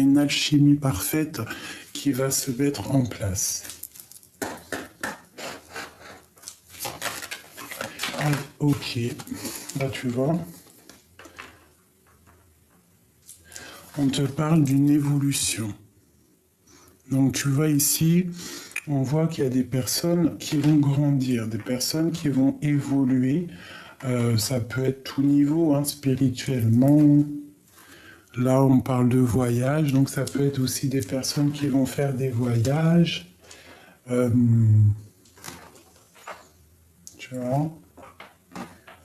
une alchimie parfaite qui va se mettre en place. Ah, ok, là tu vois, on te parle d'une évolution. Donc tu vois ici, on voit qu'il y a des personnes qui vont grandir, des personnes qui vont évoluer. Ça peut être tout niveau, hein, spirituellement. Là, on parle de voyage, donc ça peut être aussi des personnes qui vont faire des voyages. Tu vois,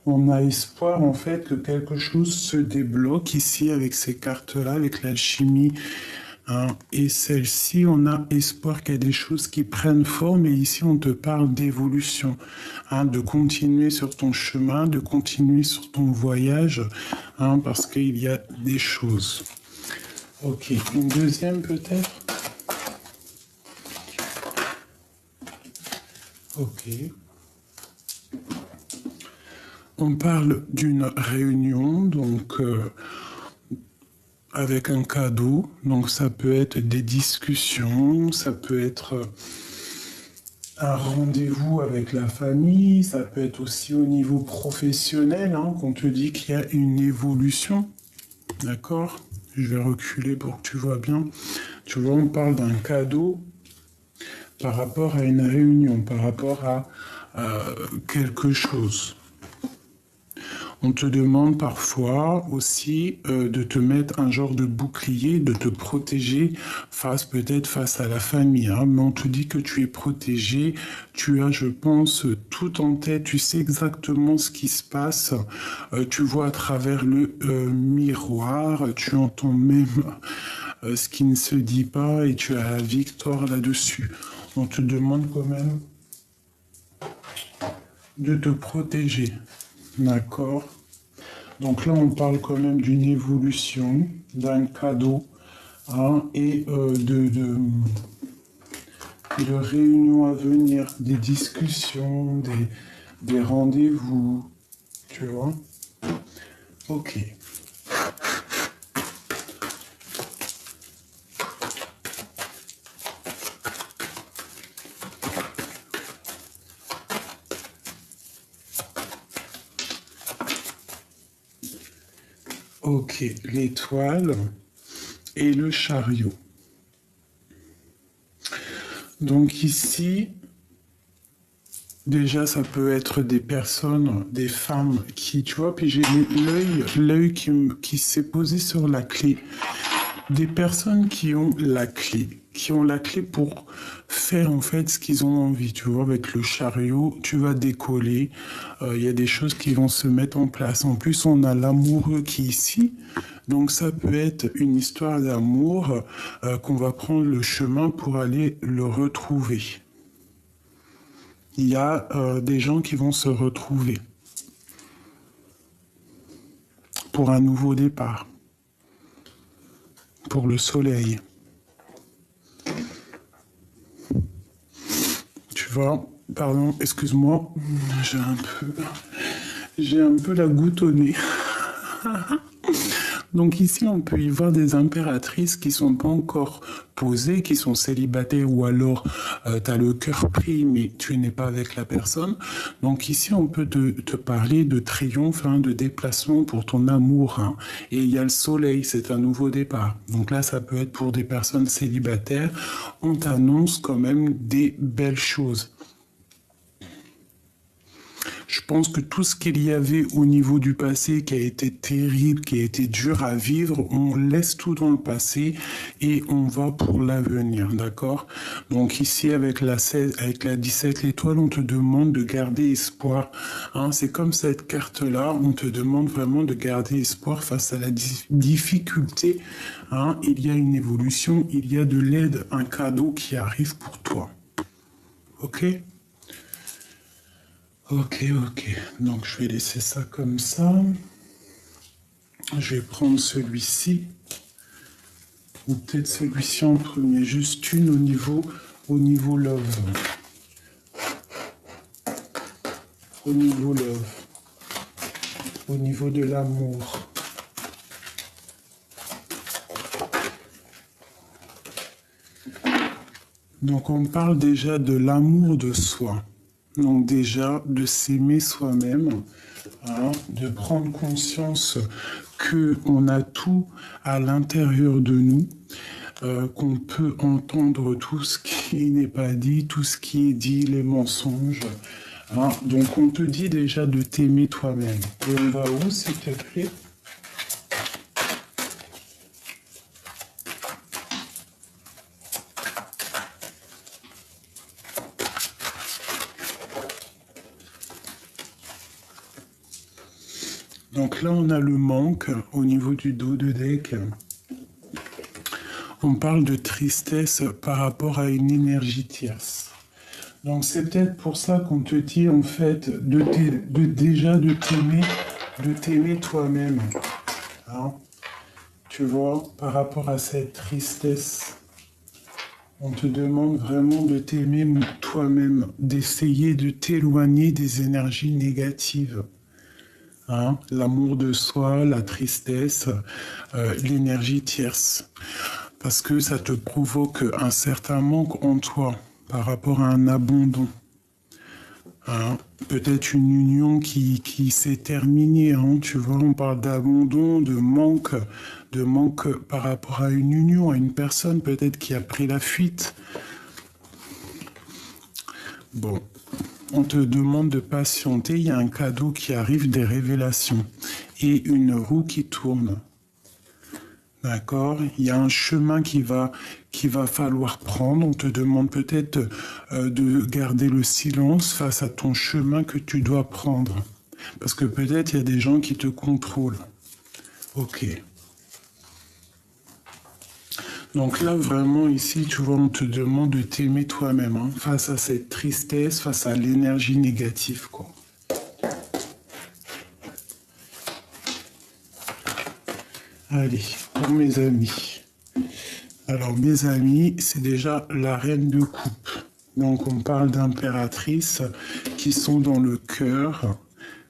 on a espoir en fait que quelque chose se débloque ici avec ces cartes-là, avec l'alchimie. Hein. Et celle-ci, on a espoir qu'il y a des choses qui prennent forme. Et ici, on te parle d'évolution, hein, de continuer sur ton chemin, de continuer sur ton voyage, hein, parce qu'il y a des choses. Ok, une deuxième peut-être. Ok. On parle d'une réunion, donc avec un cadeau. Donc ça peut être des discussions, ça peut être un rendez-vous avec la famille, ça peut être aussi au niveau professionnel, hein, qu'on te dit qu'il y a une évolution. D'accord? Je vais reculer pour que tu vois bien. Tu vois, on parle d'un cadeau par rapport à une réunion, par rapport à quelque chose. On te demande parfois aussi de te mettre un genre de bouclier, de te protéger peut-être face à la famille. Hein, mais on te dit que tu es protégé, tu as, je pense, tout en tête, tu sais exactement ce qui se passe, tu vois à travers le miroir, tu entends même ce qui ne se dit pas et tu as la victoire là-dessus. On te demande quand même de te protéger. D'accord. Donc là, on parle quand même d'une évolution, d'un cadeau, hein, et de réunions à venir, des discussions, des rendez-vous, tu vois. Ok. Ok, l'étoile et le chariot. Donc ici, déjà, ça peut être des personnes, des femmes qui, tu vois, puis j'ai l'œil qui s'est posé sur la clé. Des personnes qui ont la clé pour faire en fait ce qu'ils ont envie. Tu vois, avec le chariot, tu vas décoller. Il y a des choses qui vont se mettre en place. En plus, on a l'amoureux qui est ici. Donc ça peut être une histoire d'amour qu'on va prendre le chemin pour aller le retrouver. Il y a des gens qui vont se retrouver pour un nouveau départ, pour le soleil. Tu vois, pardon, excuse-moi, j'ai un peu la goutte au nez. Donc ici, on peut y voir des impératrices qui sont pas encore posées, qui sont célibataires, ou alors tu as le cœur pris, mais tu n'es pas avec la personne. Donc ici, on peut te parler de triomphe, hein, de déplacement pour ton amour. Hein. Et il y a le soleil, c'est un nouveau départ. Donc là, ça peut être pour des personnes célibataires. On t'annonce quand même des belles choses. Je pense que tout ce qu'il y avait au niveau du passé qui a été terrible, qui a été dur à vivre, on laisse tout dans le passé et on va pour l'avenir, d'accord? Donc ici, avec la 16, avec la 17, l'étoile, on te demande de garder espoir. Hein, c'est comme cette carte-là, on te demande vraiment de garder espoir face à la difficulté. Hein, il y a une évolution, il y a de l'aide, un cadeau qui arrive pour toi. Ok? Ok. Donc je vais laisser ça comme ça. Je vais prendre celui-ci. Ou peut-être celui-ci en premier. Juste une au niveau love. Au niveau love. Au niveau de l'amour. Donc on parle déjà de l'amour de soi. Donc déjà de s'aimer soi-même, hein, de prendre conscience que on a tout à l'intérieur de nous, qu'on peut entendre tout ce qui n'est pas dit, tout ce qui est dit, les mensonges. Hein. Donc on te dit déjà de t'aimer toi-même. Et on va où, s'il te plaît? Donc là, on a le manque au niveau du dos de deck. On parle de tristesse par rapport à une énergie tierce. Donc c'est peut-être pour ça qu'on te dit en fait déjà de t'aimer toi-même. Hein. Tu vois, par rapport à cette tristesse, on te demande vraiment de t'aimer toi-même, d'essayer de t'éloigner des énergies négatives. Hein, l'amour de soi, la tristesse, l'énergie tierce. Parce que ça te provoque un certain manque en toi par rapport à un abandon. Hein, peut-être une union qui s'est terminée. Hein, tu vois, on parle d'abandon, de manque par rapport à une union, à une personne peut-être qui a pris la fuite. Bon. On te demande de patienter, il y a un cadeau qui arrive, des révélations, et une roue qui tourne. D'accord? Il y a un chemin qu'il va falloir prendre. On te demande peut-être de garder le silence face à ton chemin que tu dois prendre. Parce que peut-être il y a des gens qui te contrôlent. Ok. Donc là, vraiment, ici, tu vois, on te demande de t'aimer toi-même, hein, face à cette tristesse, face à l'énergie négative, quoi. Allez, pour mes amis. Alors, mes amis, c'est déjà la reine de coupe. Donc, on parle d'impératrices qui sont dans le cœur.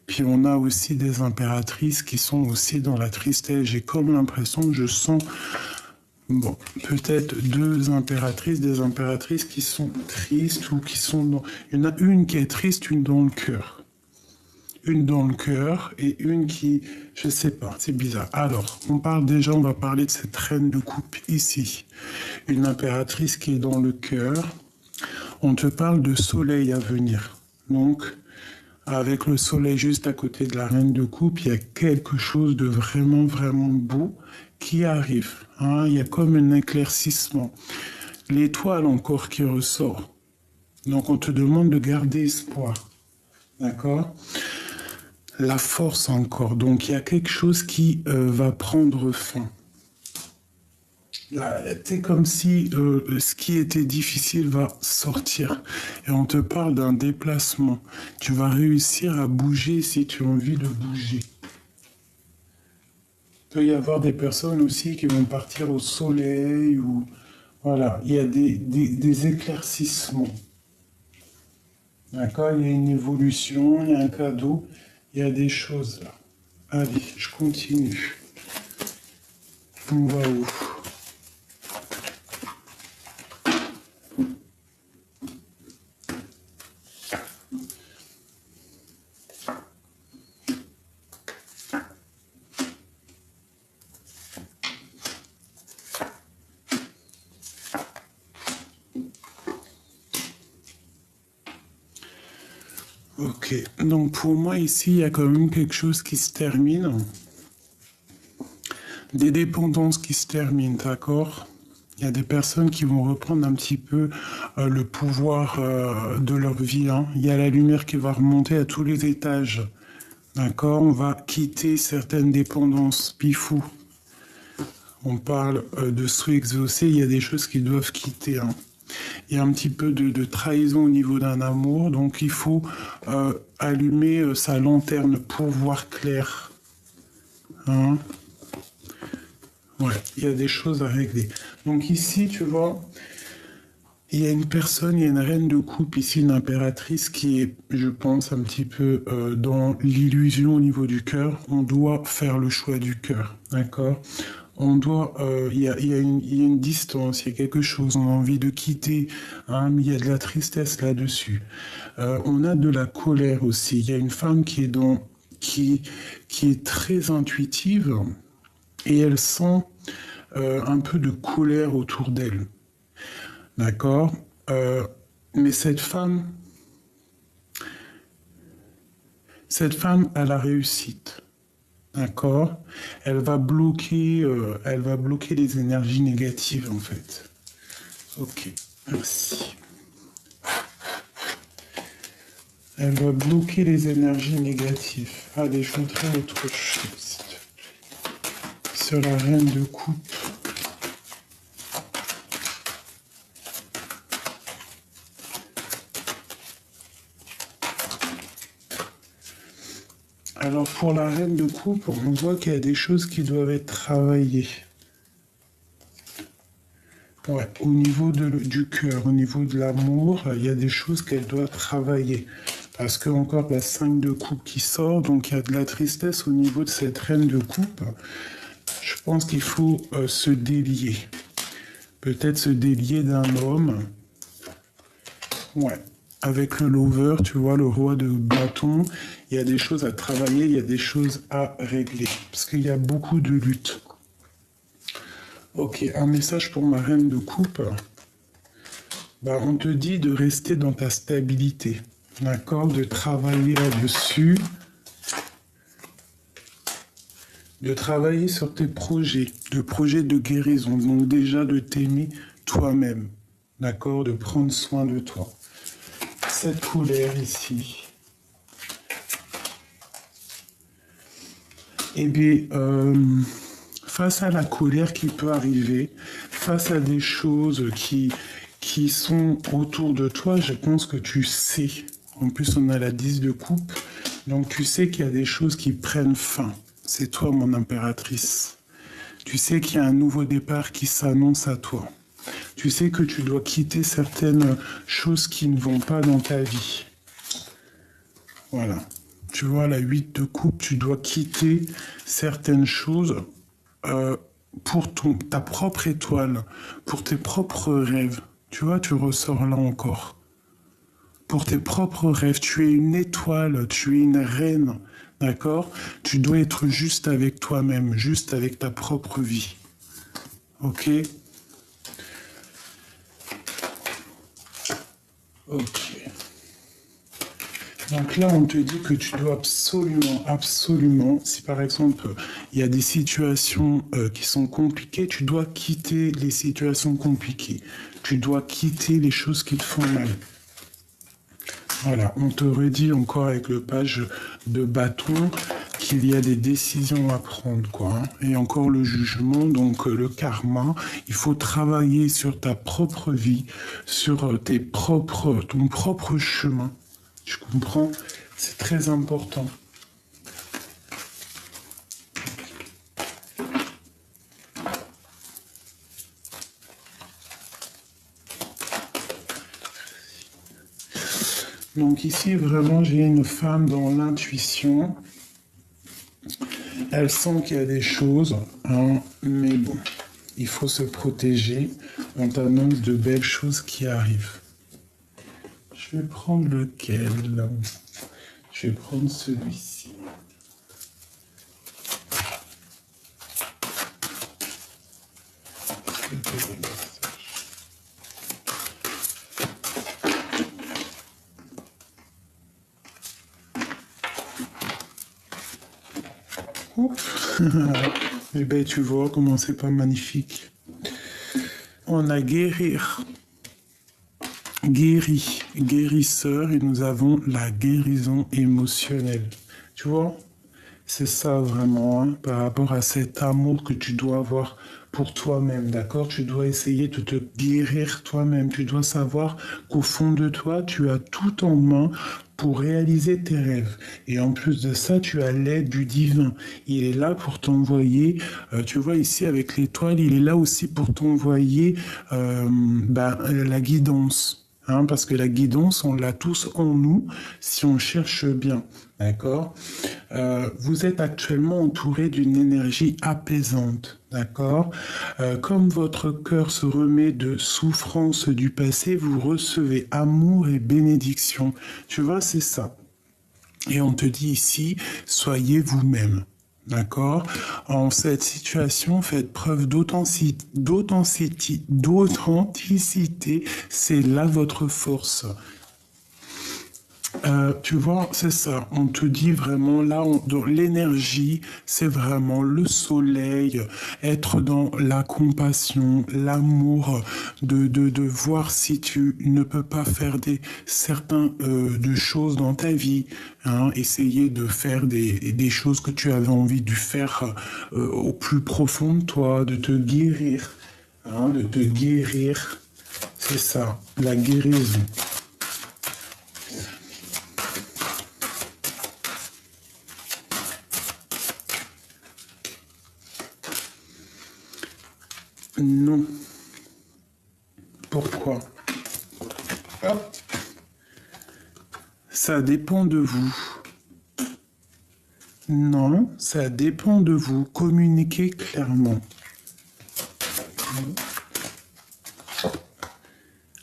Puis, on a aussi des impératrices qui sont aussi dans la tristesse. J'ai comme l'impression que je sens... Bon, peut-être des impératrices qui sont tristes ou qui sont dans... Il y en a une qui est triste, une dans le cœur. Une dans le cœur et une qui... Je sais pas, c'est bizarre. Alors, on va parler de cette reine de coupe ici. Une impératrice qui est dans le cœur. On te parle de soleil à venir. Donc, avec le soleil juste à côté de la reine de coupe, il y a quelque chose de vraiment, vraiment beau qui arrive. Hein, il y a comme un éclaircissement. L'étoile encore qui ressort. Donc on te demande de garder espoir. D'accord? La force encore. Donc il y a quelque chose qui va prendre fin. C'est comme si ce qui était difficile va sortir. Et on te parle d'un déplacement. Tu vas réussir à bouger si tu as envie de bouger. Il peut y avoir des personnes aussi qui vont partir au soleil ou voilà, il y a des éclaircissements. D'accord, il y a une évolution, il y a un cadeau, il y a des choses là. Allez, je continue. On va où? Ok, donc pour moi ici, il y a quand même quelque chose qui se termine. Des dépendances qui se terminent, d'accord? Il y a des personnes qui vont reprendre un petit peu le pouvoir de leur vie. Hein. Il y a la lumière qui va remonter à tous les étages. D'accord? On va quitter certaines dépendances. Pifou. On parle de souhait exaucé. Il y a des choses qui doivent quitter. Hein. Il y a un petit peu de trahison au niveau d'un amour. Donc il faut allumer sa lanterne pour voir clair. Hein? Ouais, il y a des choses à régler. Donc ici, tu vois, il y a une personne, il y a une reine de coupe, ici une impératrice qui est, je pense, un petit peu dans l'illusion au niveau du cœur. On doit faire le choix du cœur, d'accord? il y a une distance, il y a quelque chose, on a envie de quitter, hein, mais il y a de la tristesse là-dessus. On a de la colère aussi. Il y a une femme qui, qui est très intuitive et elle sent un peu de colère autour d'elle. D'accord? Euh, mais cette femme a la réussite. D'accord? Elle va bloquer les énergies négatives en fait. Ok, merci. Elle va bloquer les énergies négatives. Allez, je voudrais autre chose. Sur la reine de coupe. Alors pour la reine de coupe, on voit qu'il y a des choses qui doivent être travaillées. Ouais, au niveau du cœur, au niveau de l'amour, il y a des choses qu'elle doit travailler. Parce que encore la 5 de coupe qui sort, donc il y a de la tristesse au niveau de cette reine de coupe. Je pense qu'il faut se délier. Peut-être se délier d'un homme. Ouais. Avec le lover, tu vois, le roi de bâton, il y a des choses à travailler, il y a des choses à régler. Parce qu'il y a beaucoup de luttes. Ok, un message pour ma reine de coupe. Bah, on te dit de rester dans ta stabilité. D'accord? De travailler là-dessus. De travailler sur tes projets. De projets de guérison. Donc déjà de t'aimer toi-même. D'accord? De prendre soin de toi. Cette colère ici. Eh bien, face à la colère qui peut arriver, face à des choses qui sont autour de toi, je pense que tu sais. En plus, on a la 10 de coupe. Donc, tu sais qu'il y a des choses qui prennent fin. C'est toi, mon impératrice. Tu sais qu'il y a un nouveau départ qui s'annonce à toi. Tu sais que tu dois quitter certaines choses qui ne vont pas dans ta vie. Voilà. Tu vois, la 8 de coupe, tu dois quitter certaines choses pour ta propre étoile, pour tes propres rêves. Tu vois, tu ressors là encore. Pour tes propres rêves, tu es une étoile, tu es une reine, d'accord? Tu dois être juste avec toi-même, juste avec ta propre vie. Ok? Ok. Donc là, on te dit que tu dois absolument, absolument, si par exemple il y a des situations qui sont compliquées, tu dois quitter les situations compliquées. Tu dois quitter les choses qui te font mal. Voilà, on te redit encore avec le page de bâton qu'il y a des décisions à prendre, quoi. Hein. Et encore le jugement, donc le karma. Il faut travailler sur ta propre vie, sur ton propre chemin. Tu comprends? C'est très important. Donc ici, vraiment, j'ai une femme dans l'intuition. Elle sent qu'il y a des choses, hein, mais bon, il faut se protéger. On t'annonce de belles choses qui arrivent. Je vais prendre lequel? Je vais prendre celui-ci. Eh bien, tu vois comment c'est pas magnifique. On a guérir, guérisseur, et nous avons la guérison émotionnelle. Tu vois? C'est ça vraiment, hein, par rapport à cet amour que tu dois avoir pour toi-même, d'accord? Tu dois essayer de te guérir toi-même. Tu dois savoir qu'au fond de toi, tu as tout en main pour réaliser tes rêves. Et en plus de ça, tu as l'aide du divin. Il est là pour t'envoyer, tu vois ici avec l'étoile, il est là aussi pour t'envoyer la guidance. hein, parce que la guidance, on l'a tous en nous si on cherche bien. D'accord? Vous êtes actuellement entouré d'une énergie apaisante. D'accord? Comme votre cœur se remet de souffrance du passé, vous recevez amour et bénédiction. Tu vois, c'est ça. Et on te dit ici, soyez vous-même. D'accord? En cette situation, faites preuve d'authenticité. C'est là votre force. Tu vois, c'est ça. On te dit vraiment là, dans l'énergie, c'est vraiment le soleil, être dans la compassion, l'amour, de voir si tu ne peux pas faire certains de choses dans ta vie, hein, essayer de faire des choses que tu avais envie de faire au plus profond de toi, de te guérir, hein, de te guérir. C'est ça, la guérison. Non. Pourquoi? Hop. Ça dépend de vous. Non, ça dépend de vous. Communiquez clairement.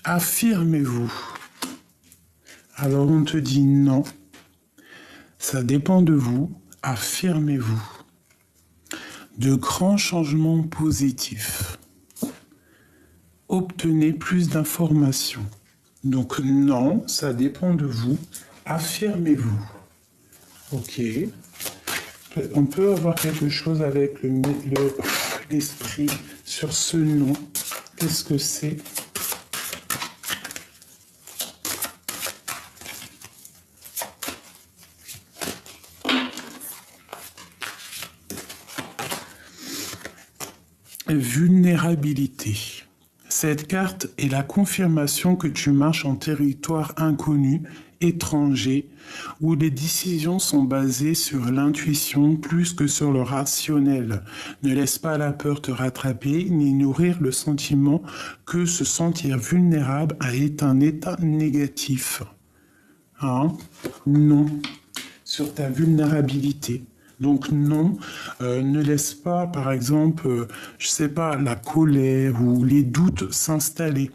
Affirmez-vous. Alors on te dit non. Ça dépend de vous. Affirmez-vous. De grands changements positifs. Obtenez plus d'informations. Donc non, ça dépend de vous. Affirmez-vous. Ok. On peut avoir quelque chose avec l'esprit sur ce nom. Qu'est-ce que c'est? Vulnérabilité. Cette carte est la confirmation que tu marches en territoire inconnu, étranger, où les décisions sont basées sur l'intuition plus que sur le rationnel. Ne laisse pas la peur te rattraper, ni nourrir le sentiment que se sentir vulnérable est un état négatif. Hein? Non, sur ta vulnérabilité. Donc non, ne laisse pas, par exemple, je sais pas, la colère ou les doutes s'installer.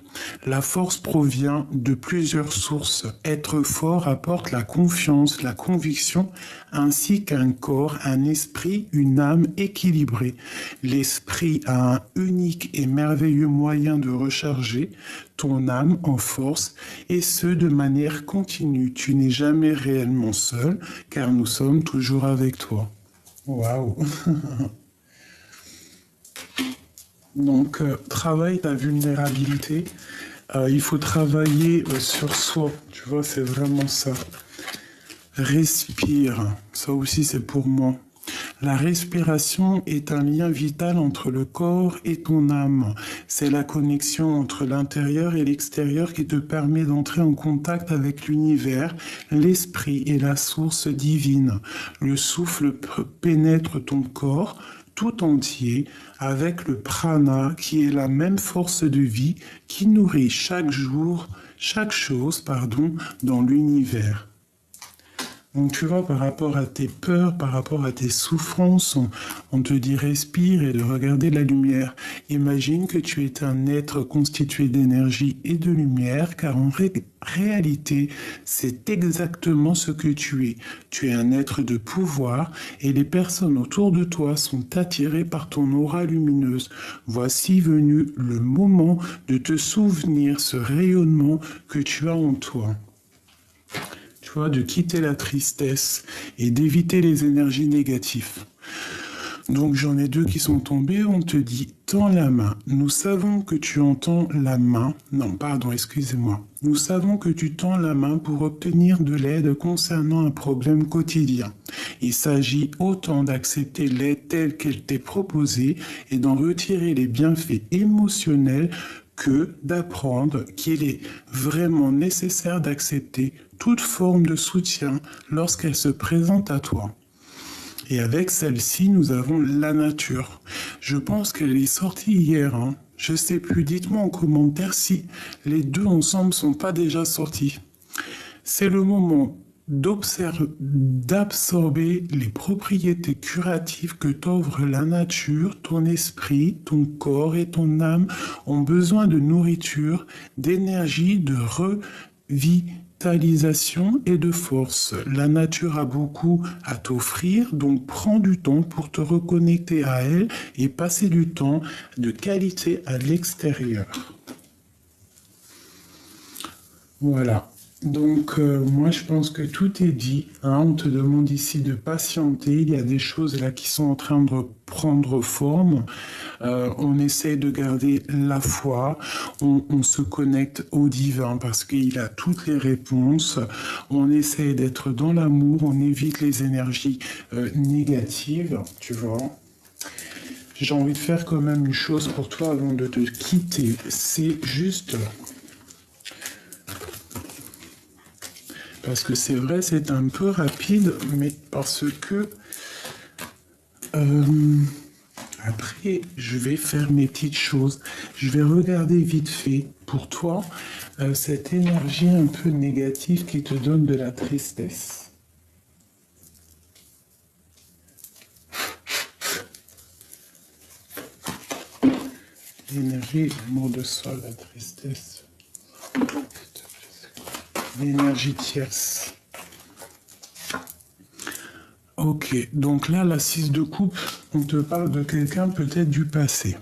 La force provient de plusieurs sources. Être fort apporte la confiance, la conviction, ainsi qu'un corps, un esprit, une âme équilibrée. L'esprit a un unique et merveilleux moyen de recharger ton âme en force, et ce de manière continue. Tu n'es jamais réellement seul, car nous sommes toujours avec toi. Waouh! Donc, travaille ta vulnérabilité. Il faut travailler sur soi. Tu vois, c'est vraiment ça. Respire. Ça aussi, c'est pour moi. La respiration est un lien vital entre le corps et ton âme. C'est la connexion entre l'intérieur et l'extérieur qui te permet d'entrer en contact avec l'univers, l'esprit et la source divine. Le souffle pénètre ton corps tout entier avec le prana qui est la même force de vie qui nourrit chaque chose, dans l'univers. Donc tu vois, par rapport à tes peurs, par rapport à tes souffrances, on te dit respire et de regarder la lumière. Imagine que tu es un être constitué d'énergie et de lumière, car en réalité, c'est exactement ce que tu es. Tu es un être de pouvoir et les personnes autour de toi sont attirées par ton aura lumineuse. Voici venu le moment de te souvenir ce rayonnement que tu as en toi. Tu vois, de quitter la tristesse et d'éviter les énergies négatives. Donc j'en ai deux qui sont tombés, on te dit tends la main. Nous savons que tu entends la main. Non, pardon, excusez-moi. Nous savons que tu tends la main pour obtenir de l'aide concernant un problème quotidien. Il s'agit autant d'accepter l'aide telle qu'elle t'est proposée et d'en retirer les bienfaits émotionnels que d'apprendre qu'il est vraiment nécessaire d'accepter toute forme de soutien lorsqu'elle se présente à toi. Et avec celle-ci, nous avons la nature. Je pense qu'elle est sortie hier, hein. Je sais plus, dites-moi en commentaire si les deux ensemble sont pas déjà sortis. C'est le moment d'absorber les propriétés curatives que t'offre la nature. Ton esprit, ton corps et ton âme ont besoin de nourriture, d'énergie, de revitalisation et de force. La nature a beaucoup à t'offrir, donc prends du temps pour te reconnecter à elle et passer du temps de qualité à l'extérieur. Voilà. Donc, moi, je pense que tout est dit. Hein. On te demande ici de patienter. Il y a des choses là qui sont en train de prendre forme. On essaie de garder la foi. On se connecte au divin parce qu'il a toutes les réponses. On essaie d'être dans l'amour. On évite les énergies négatives, tu vois. J'ai envie de faire quand même une chose pour toi avant de te quitter. C'est juste... Parce que c'est vrai, c'est un peu rapide, mais parce que après, je vais faire mes petites choses. Je vais regarder vite fait pour toi cette énergie un peu négative qui te donne de la tristesse. L'énergie, l'amour de soi, la tristesse. L'énergie tierce. Ok, donc là, la 6 de coupe, on te parle de quelqu'un peut-être du passé.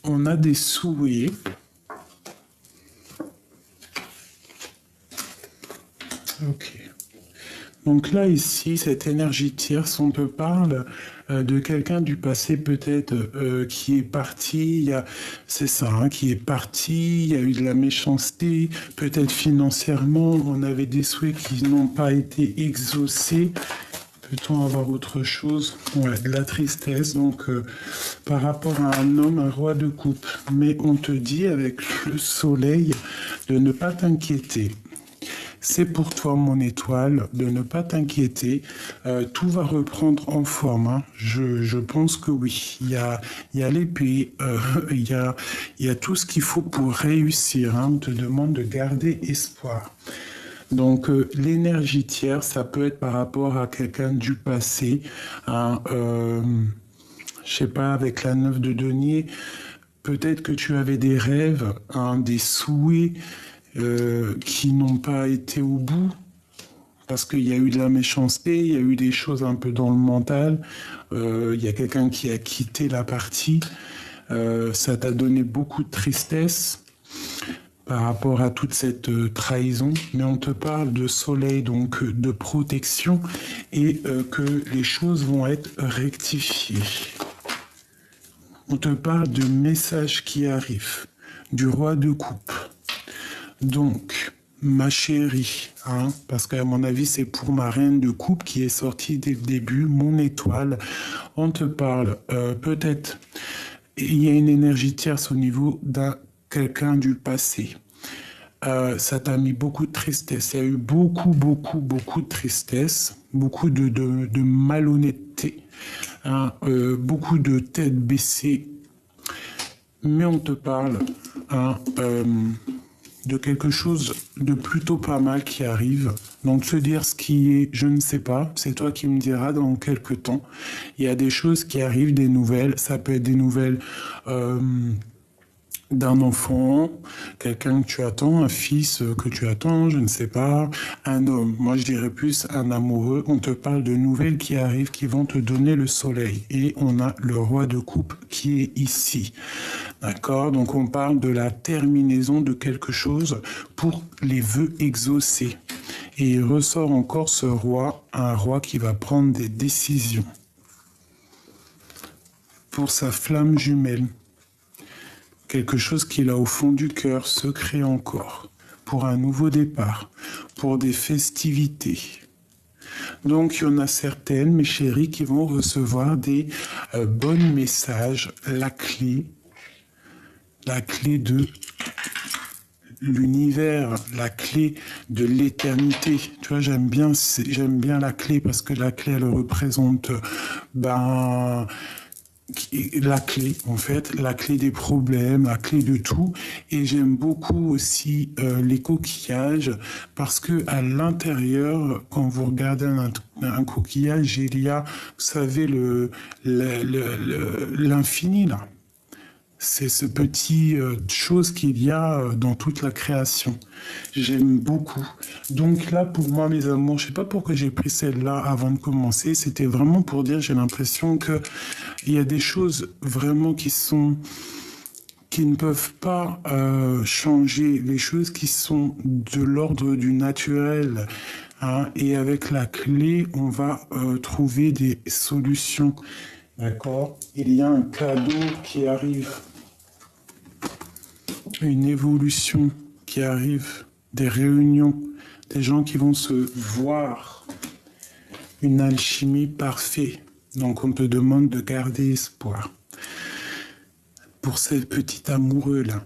On a des souhaits. Ok. Donc là, ici, cette énergie tierce, on te parle de quelqu'un du passé peut-être qui est parti, c'est ça, hein, qui est parti, il y a eu de la méchanceté, peut-être financièrement, on avait des souhaits qui n'ont pas été exaucés. Peut-on avoir autre chose? Ouais, de la tristesse, donc par rapport à un homme, un roi de coupe. Mais on te dit avec le soleil de ne pas t'inquiéter. C'est pour toi, mon étoile, de ne pas t'inquiéter. Tout va reprendre en forme. Hein. Je pense que oui. Il y a l'épée, il y a tout ce qu'il faut pour réussir. Hein. On te demande de garder espoir. Donc, l'énergie tierce, ça peut être par rapport à quelqu'un du passé. Hein, je sais pas, avec la 9 de denier, peut-être que tu avais des rêves, hein, des souhaits, qui n'ont pas été au bout, parce qu'il y a eu de la méchanceté, il y a eu des choses un peu dans le mental, il y a quelqu'un qui a quitté la partie, ça t'a donné beaucoup de tristesse par rapport à toute cette trahison, mais on te parle de soleil, donc de protection, et que les choses vont être rectifiées. On te parle de messages qui arrivent, du roi de coupe. Donc, ma chérie, hein, parce qu'à mon avis, c'est pour ma reine de coupe qui est sortie dès le début, mon étoile. On te parle, peut-être, il y a une énergie tierce au niveau d'un quelqu'un du passé. Ça t'a mis beaucoup de tristesse. Il y a eu beaucoup de tristesse, beaucoup de malhonnêteté, hein, beaucoup de tête baissée. Mais on te parle, hein, de quelque chose de plutôt pas mal qui arrive. Donc se dire ce qui est, je ne sais pas, c'est toi qui me diras dans quelques temps. Il y a des choses qui arrivent, des nouvelles, ça peut être des nouvelles d'un enfant, quelqu'un que tu attends, un fils que tu attends, je ne sais pas, un homme. Moi, je dirais plus un amoureux. On te parle de nouvelles qui arrivent, qui vont te donner le soleil. Et on a le roi de coupe qui est ici. D'accord? Donc, on parle de la terminaison de quelque chose pour les vœux exaucés. Et il ressort encore ce roi, un roi qui va prendre des décisions pour sa flamme jumelle. Quelque chose qu'il a au fond du cœur, secret encore, pour un nouveau départ, pour des festivités. Donc, il y en a certaines, mes chéris, qui vont recevoir des bons messages, la clé de l'univers, la clé de l'éternité. Tu vois, j'aime bien la clé parce que la clé, elle représente ben, la clé, en fait, la clé des problèmes, la clé de tout. Et j'aime beaucoup aussi les coquillages parce que à l'intérieur, quand vous regardez un coquillage, il y a, vous savez, l'infini là. C'est ce petit chose qu'il y a dans toute la création. J'aime beaucoup. Donc là, pour moi, mes amours, je sais pas pourquoi j'ai pris celle-là avant de commencer. C'était vraiment pour dire, j'ai l'impression que il y a des choses vraiment qui ne peuvent pas changer, les choses qui sont de l'ordre du naturel. Hein, et avec la clé, on va trouver des solutions. D'accord? Il y a un cadeau qui arrive, une évolution qui arrive, des réunions, des gens qui vont se voir, une alchimie parfaite. Donc on te demande de garder espoir pour ces petits amoureux-là.